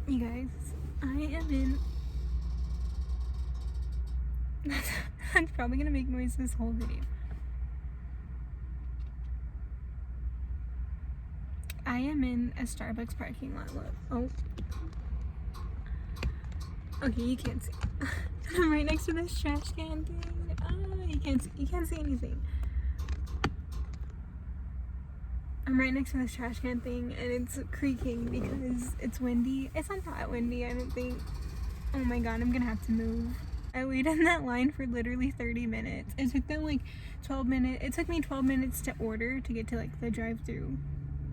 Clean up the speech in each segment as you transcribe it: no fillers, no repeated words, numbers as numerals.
You guys, I am in. I'm probably gonna make noise this whole video. I am in a Starbucks parking lot. Look. Oh. Okay, you can't see. I'm right next to this trash can thing. You can't see anything. I'm right next to this trash can thing and it's creaking because it's windy. It's not that windy, I don't think. Oh my god, I'm gonna have to move. I waited in that line for literally 30 minutes. It took them like 12 minutes. It took me 12 minutes to order to get to like the drive-through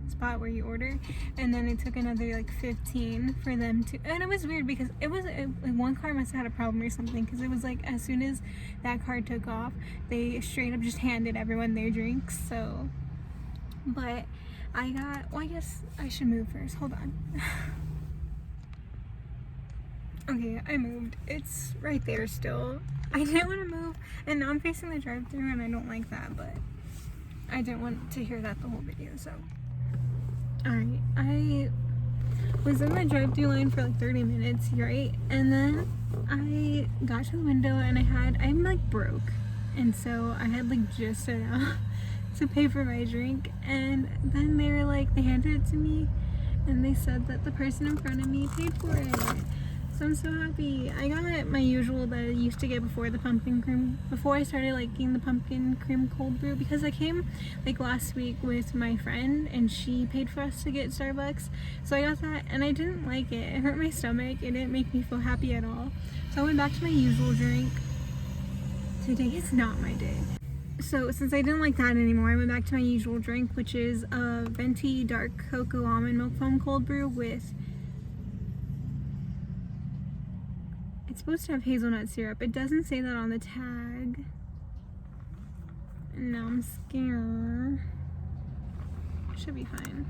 spot where you order, and then it took another like 15 for them to, and it was weird because one car must have had a problem or something, because it was like as soon as that car took off, they straight up just handed everyone their drinks. So, but I guess I should move first. Hold on. Okay, I moved. It's right there still. I didn't want to move, and now I'm facing the drive-thru, and I don't like that, but I didn't want to hear that the whole video, so. Alright, I was in the drive-thru line for like 30 minutes, right? And then I got to the window, and I'm like broke, and so I had like just enough to pay for my drink, and then they were like, they handed it to me, and they said that the person in front of me paid for it. So I'm so happy. I got my usual that I used to get before the pumpkin cream, before I started liking the pumpkin cream cold brew, because I came like last week with my friend and she paid for us to get Starbucks. So I got that and I didn't like it. It hurt my stomach. It didn't make me feel happy at all. So I went back to my usual drink. Today is not my day. So since I didn't like that anymore, I went back to my usual drink, which is a venti dark cocoa almond milk foam cold brew with, it's supposed to have hazelnut syrup. It doesn't say that on the tag. And now I'm scared. Should be fine.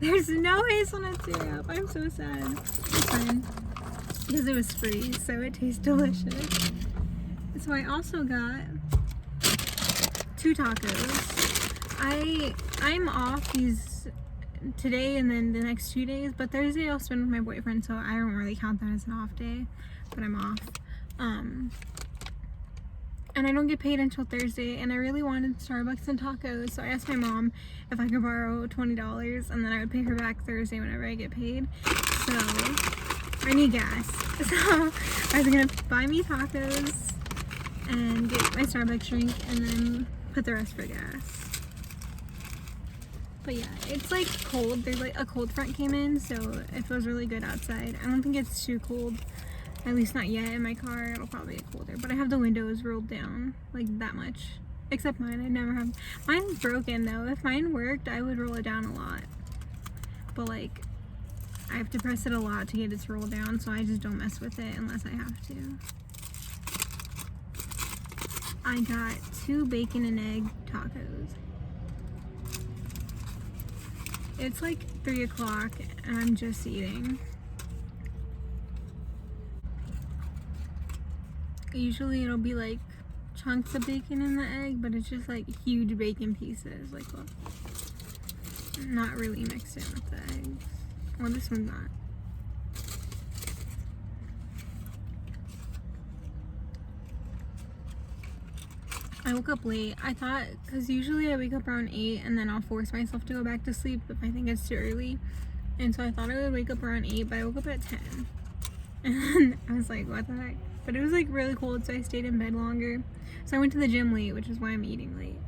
There's no hazelnut syrup. I'm so sad. It's fine. Because it was free, so it tastes delicious. So I also got 2 tacos. I'm off these today and then the next 2 days, but Thursday I'll spend with my boyfriend, so I don't really count that as an off day, but I'm off. And I don't get paid until Thursday, and I really wanted Starbucks and tacos, so I asked my mom if I could borrow $20 and then I would pay her back Thursday whenever I get paid. So I need gas, so I was gonna buy me tacos and get my Starbucks drink and then put the rest for gas. But yeah, it's like cold. There's like a cold front came in, so it feels really good outside. I don't think it's too cold, at least not yet. In my car, it'll probably get colder. But I have the windows rolled down, like that much. Except mine, I never have. Mine's broken though. If mine worked, I would roll it down a lot. But like, I have to press it a lot to get it to roll down, so I just don't mess with it unless I have to. I got 2 bacon and egg tacos. It's like 3 o'clock and I'm just eating. Usually it'll be like chunks of bacon in the egg, but it's just like huge bacon pieces. Like, look, not really mixed in with the eggs. Well, this one's not. I woke up late. I thought, because usually I wake up around 8 and then I'll force myself to go back to sleep if I think it's too early. And so I thought I would wake up around 8, but I woke up at 10. And I was like, what the heck? But it was like really cold, so I stayed in bed longer. So I went to the gym late, which is why I'm eating late.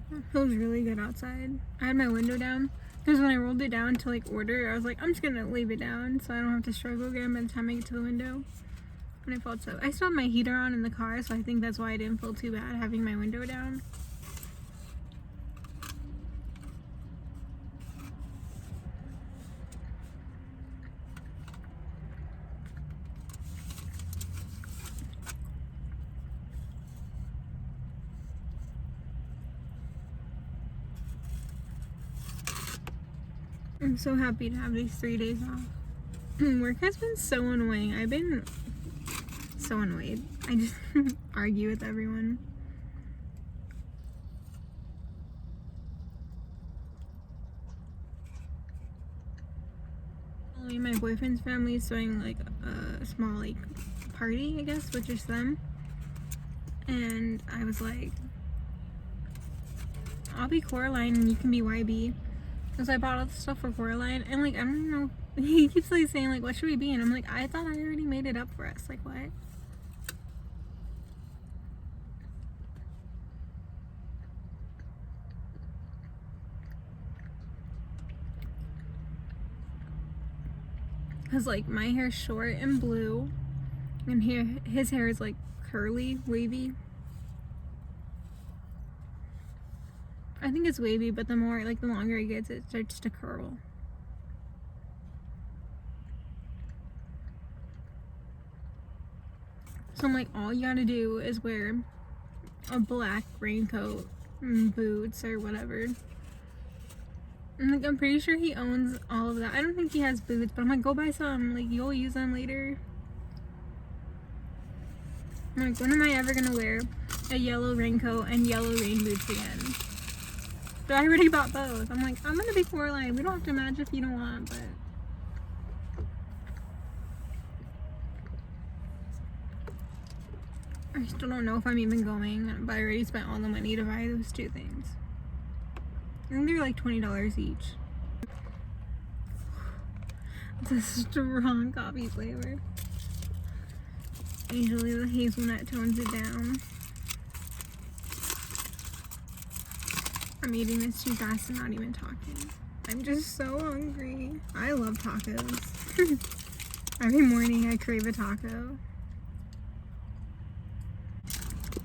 It feels really good outside. I had my window down because when I rolled it down to like order, I was like, I'm just gonna leave it down so I don't have to struggle again by the time I get to the window. when I felt so. I still had my heater on in the car, so I think that's why I didn't feel too bad having my window down. I'm so happy to have these 3 days off. Work has been so annoying. I've been so annoyed. I just argue with everyone. My boyfriend's family is throwing like a small like party, I guess, with just them. And I was like, I'll be Coraline and you can be YB. Because I bought all the stuff for Coraline, and like, I don't know, he keeps like saying like, what should we be? And I'm like, I thought I already made it up for us. Like, what? Because like, my hair's short and blue, and his hair is like curly, wavy. I think it's wavy, but the longer it gets, it starts to curl. So I'm like, all you gotta do is wear a black raincoat and boots or whatever. And like, I'm pretty sure he owns all of that. I don't think he has boots, but I'm like, go buy some. Like, you'll use them later. I'm like, when am I ever gonna wear a yellow raincoat and yellow rain boots again? But I already bought both. I'm like, I'm gonna be Coraline. We don't have to match if you don't want, but. I still don't know if I'm even going, but I already spent all the money to buy those 2 things. I think they're like $20 each. It's a strong coffee flavor. Usually the hazelnut tones it down. I'm eating this too fast and not even talking. I'm just so hungry. I love tacos. Every morning I crave a taco.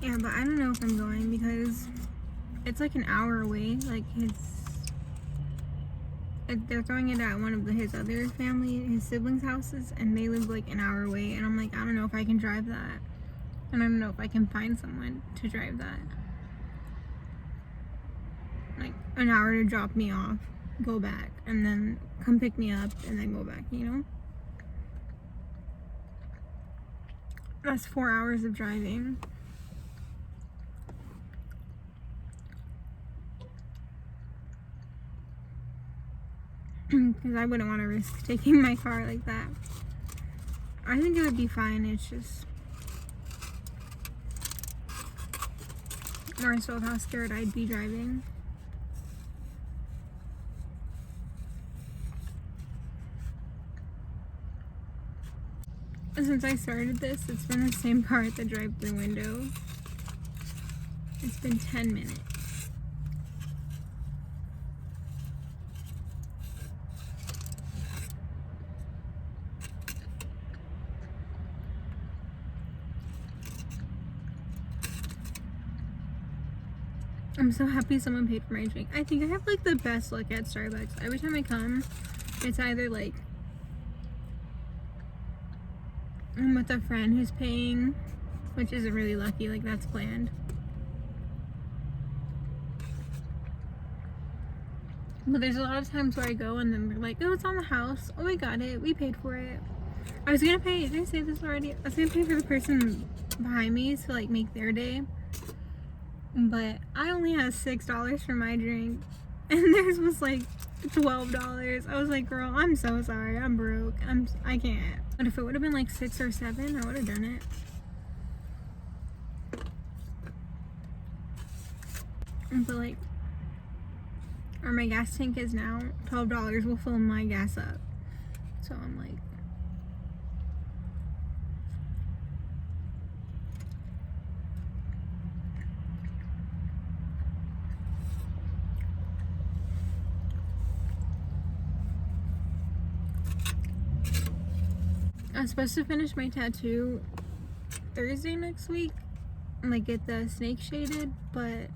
Yeah, but I don't know if I'm going because it's like an hour away. Like they're throwing it at one of his other family, his siblings' houses, and they live like an hour away. And I'm like, I don't know if I can drive that. And I don't know if I can find someone to drive that. Like an hour to drop me off, go back, and then come pick me up and then go back, you know? That's 4 hours of driving. Because I wouldn't want to risk taking my car like that. I think it would be fine. It's just more so how scared I'd be driving. Since I started this, it's been the same car at the drive-thru window. It's been 10 minutes. I'm so happy someone paid for my drink. I think I have like the best luck at Starbucks. Every time I come, it's either like I'm with a friend who's paying, which isn't really lucky, like that's planned. But there's a lot of times where I go and then they're like, oh, it's on the house. Oh, we got it. We paid for it. I was gonna pay, did I say this already? I was gonna pay for the person behind me to like make their day. But I only had $6 for my drink. And theirs was like $12. I was like, girl, I'm so sorry. I'm broke. I can't. But if it would have been like 6 or 7, I would have done it. But like, where my gas tank is now, $12 will fill my gas up. So I'm like, I was supposed to finish my tattoo Thursday next week and like get the snake shaded, but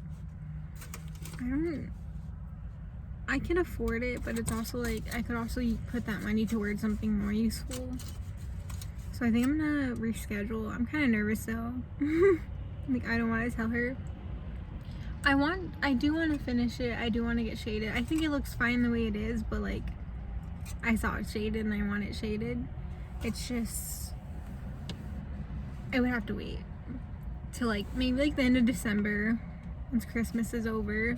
I can afford it, but it's also like I could also put that money towards something more useful. So I think I'm gonna reschedule. I'm kind of nervous though. Like I don't want to tell her. I do want to finish it. I do want to get shaded. I think it looks fine the way it is, but like I saw it shaded and I want it shaded. It's just, I would have to wait till like maybe like the end of December once Christmas is over,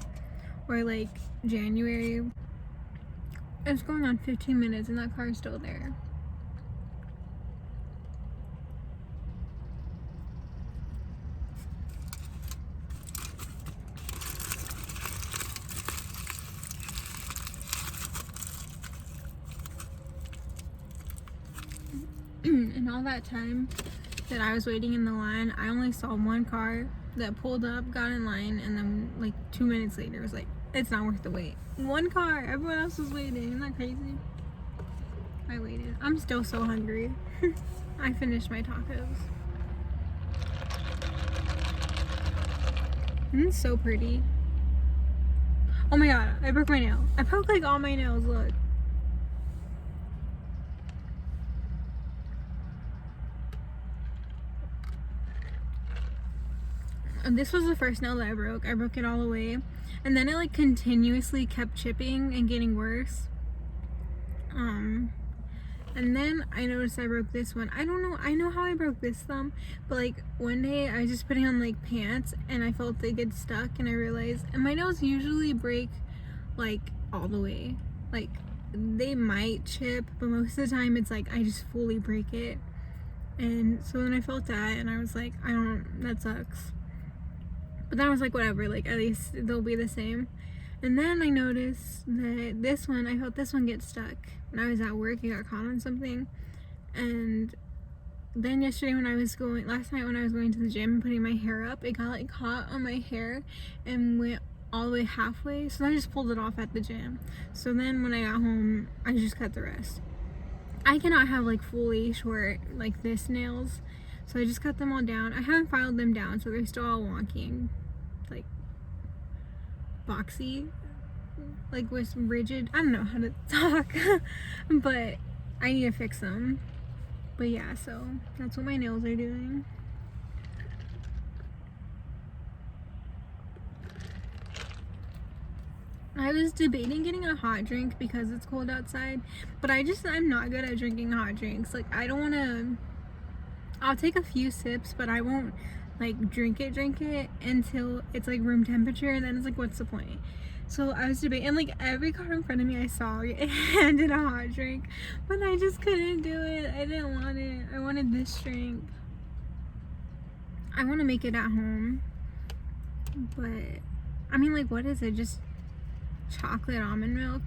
or like January. It's going on 15 minutes and that car is still there. And all that time that I was waiting in the line, I only saw one car that pulled up, got in line, and then like 2 minutes later was like, it's not worth the wait. One car, everyone else was waiting. Isn't that crazy? I waited. I'm still so hungry. I finished my tacos. And it's so pretty. Oh my god, I broke my nail. I broke like all my nails, look. And this was the first nail that I broke. I broke it all away. And then it like continuously kept chipping and getting worse. And then I noticed I broke this one. I don't know. I know how I broke this thumb. But like one day I was just putting on like pants and I felt they get stuck and I realized, and my nails usually break like all the way. Like they might chip, but most of the time it's like I just fully break it. And so then I felt that and I was like, that sucks. But then I was like, whatever, like at least they'll be the same. And then I noticed that I felt this one get stuck. When I was at work, it got caught on something. And then last night when I was going to the gym and putting my hair up, it got like caught on my hair and went all the way halfway. So then I just pulled it off at the gym. So then when I got home, I just cut the rest. I cannot have like fully short like this nails. So I just cut them all down. I haven't filed them down, so they're still all wonky, like boxy, like with rigid. I don't know how to talk, but I need to fix them. But yeah, so that's what my nails are doing. I was debating getting a hot drink because it's cold outside, but I'm not good at drinking hot drinks. Like I'll take a few sips, but I won't like drink it until it's like room temperature, and then it's like, what's the point? So I was debating, and like every car in front of me I saw it handed a hot drink, but I just couldn't do it. I didn't want it. I wanted this drink. I want to make it at home, but I mean, like, what is it? Just chocolate almond milk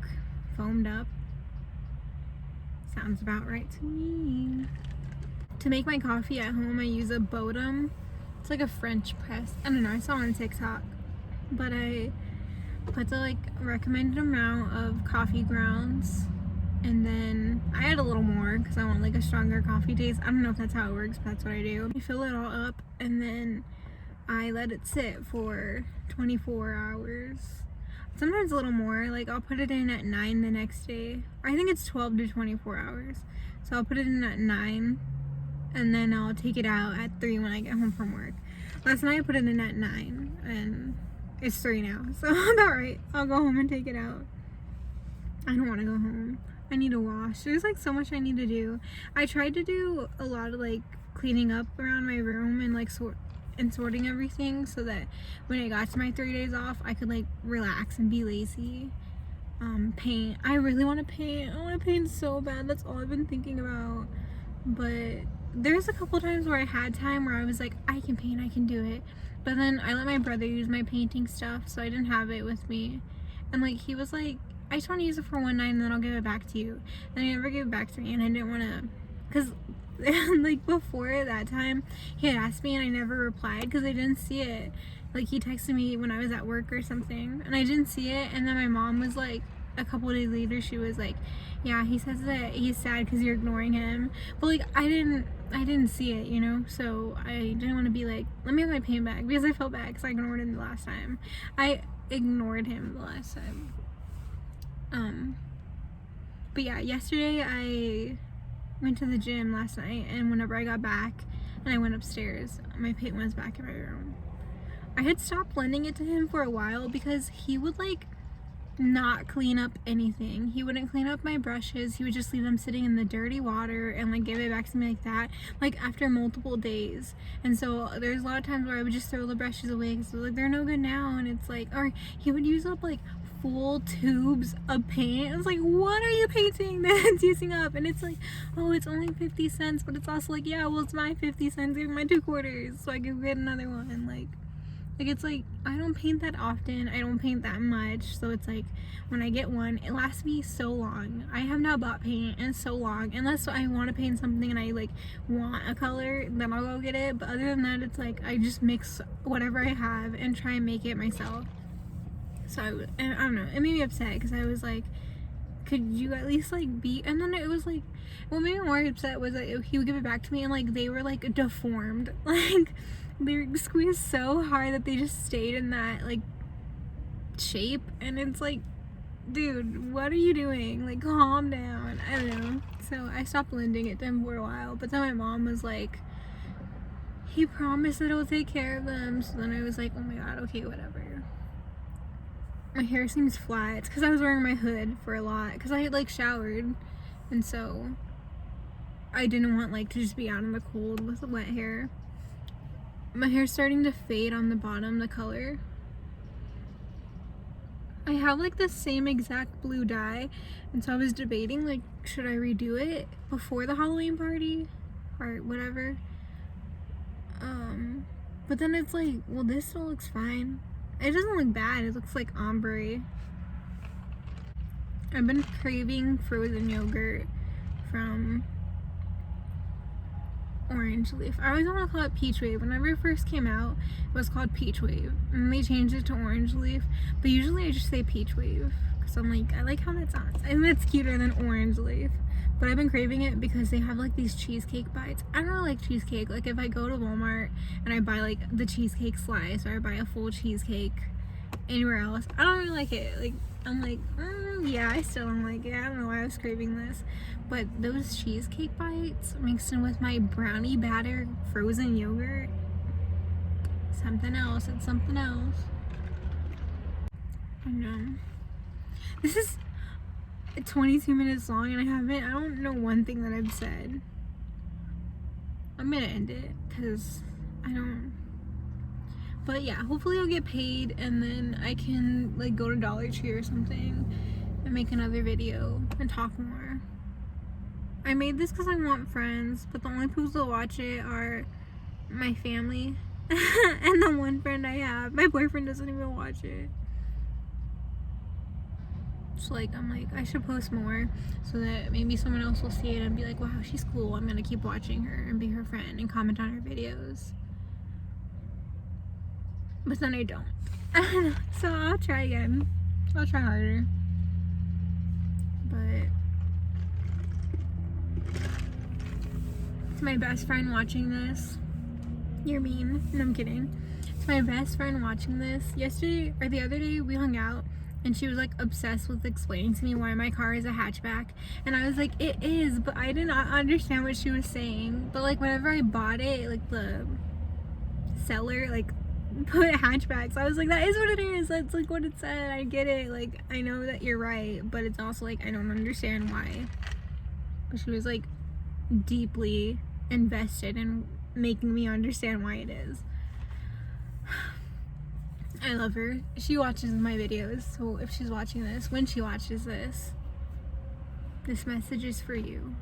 foamed up? Sounds about right to me. To make my coffee at home, I use a Bodum. It's like a French press. I don't know, I saw it on TikTok. But I put the like recommended amount of coffee grounds, and then I add a little more because I want like a stronger coffee taste. I don't know if that's how it works, but that's what I do. I fill it all up and then I let it sit for 24 hours. Sometimes a little more. Like I'll put it in at 9 the next day. Or I think it's 12 to 24 hours. So I'll put it in at 9. And then I'll take it out at 3 when I get home from work. Last night I put it in at 9 and it's 3 now. So I'm alright. I'll go home and take it out. I don't want to go home. I need to wash. There's like so much I need to do. I tried to do a lot of like cleaning up around my room and like sorting everything so that when I got to my 3 days off, I could like relax and be lazy. Paint. I really want to paint. I want to paint so bad. That's all I've been thinking about. But there's a couple times where I had time where I was like, I can paint, I can do it. But then I let my brother use my painting stuff, so I didn't have it with me. And like he was like, I just want to use it for one night and then I'll give it back to you. And I never gave it back to me, and I didn't want to, because like before that time he had asked me and I never replied because I didn't see it. Like he texted me when I was at work or something and I didn't see it, and then my mom was like, a couple of days later she was like, yeah, he says that he's sad because you're ignoring him. But like I didn't see it, you know, so I didn't want to be like, let me have my pain back, because I felt bad because I ignored him the last time. I ignored him the last time. But yeah, yesterday I went to the gym last night, and whenever I got back and I went upstairs, my paint was back in my room. I had stopped lending it to him for a while because he would like not clean up anything. He wouldn't clean up my brushes. He would just leave them sitting in the dirty water and like give it back to me like that, like after multiple days. And so there's a lot of times where I would just throw the brushes away because like they're no good now, and it's like, or he would use up like full tubes of paint. I was like, what are you painting that's using up? And it's like, oh, it's only 50 cents, but it's also like, yeah, well, it's my 50 cents, give me my 2 quarters so I can get another one. Like it's like, I don't paint that often, I don't paint that much, so it's like when I get one, it lasts me so long. I have not bought paint in so long, unless I want to paint something and I like want a color, then I'll go get it. But other than that, it's like I just mix whatever I have and try and make it myself. So I don't know, it made me upset because I was like, could you at least like be, and then it was like, what made me more upset was that he would give it back to me and like they were like deformed, like they were squeezed so hard that they just stayed in that like shape. And it's like, dude, what are you doing? Like, calm down. I don't know. So I stopped lending it to him for a while, but then my mom was like, he promised that he'll take care of them. So then I was like, oh my god, okay, whatever. My hair seems flat. It's because I was wearing my hood for a lot, because I had like showered, and so I didn't want like to just be out in the cold with wet hair. My hair's starting to fade on the bottom, the color. I have like the same exact blue dye, and so I was debating like, should I redo it before the Halloween party or whatever. But then it's like, well, this still looks fine. It doesn't look bad, it looks like ombre. I've been craving frozen yogurt from Orange Leaf. I always want to call it Peach Wave. Whenever it first came out, it was called Peach Wave, and they changed it to Orange Leaf. But usually I just say Peach Wave because I'm like, I like how that sounds. I think it's cuter than Orange Leaf. But I've been craving it because they have like these cheesecake bites. I don't really like cheesecake. Like if I go to Walmart and I buy like the cheesecake slice, or I buy a full cheesecake anywhere else, I don't really like it. Like I'm like, yeah, I still don't like it. I don't know why I was craving this. But those cheesecake bites mixed in with my brownie batter frozen yogurt, something else. It's something else. I know. This is 22 minutes long and I don't know one thing that I've said. I'm gonna end it because I don't. But yeah, hopefully I'll get paid and then I can like go to Dollar Tree or something and make another video and talk more. I made this because I want friends, but the only people that watch it are my family and the one friend I have. My boyfriend doesn't even watch it. So like, I'm like, I should post more so that maybe someone else will see it and be like, wow, she's cool. I'm gonna keep watching her and be her friend and comment on her videos. But then I don't. So I'll try again. I'll try harder. But to my best friend watching this, you're mean. No, I'm kidding. To my best friend watching this, yesterday or the other day we hung out and she was like obsessed with explaining to me why my car is a hatchback, and I was like, it is, but I did not understand what she was saying. But like whenever I bought it, like the seller like put hatchbacks, I was like, that is what it is, that's like what it said. I get it, like I know that you're right, but it's also like I don't understand why. But she was like deeply invested in making me understand why it is. I love her. She watches my videos, so if she's watching this, when she watches this message is for you.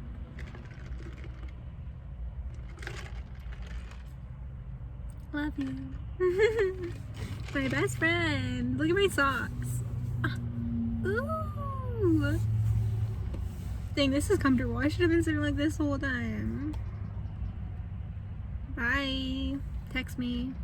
Love you. My best friend. Look at my socks. Ooh. Dang, this is comfortable. I should have been sitting like this the whole time. Bye. Text me.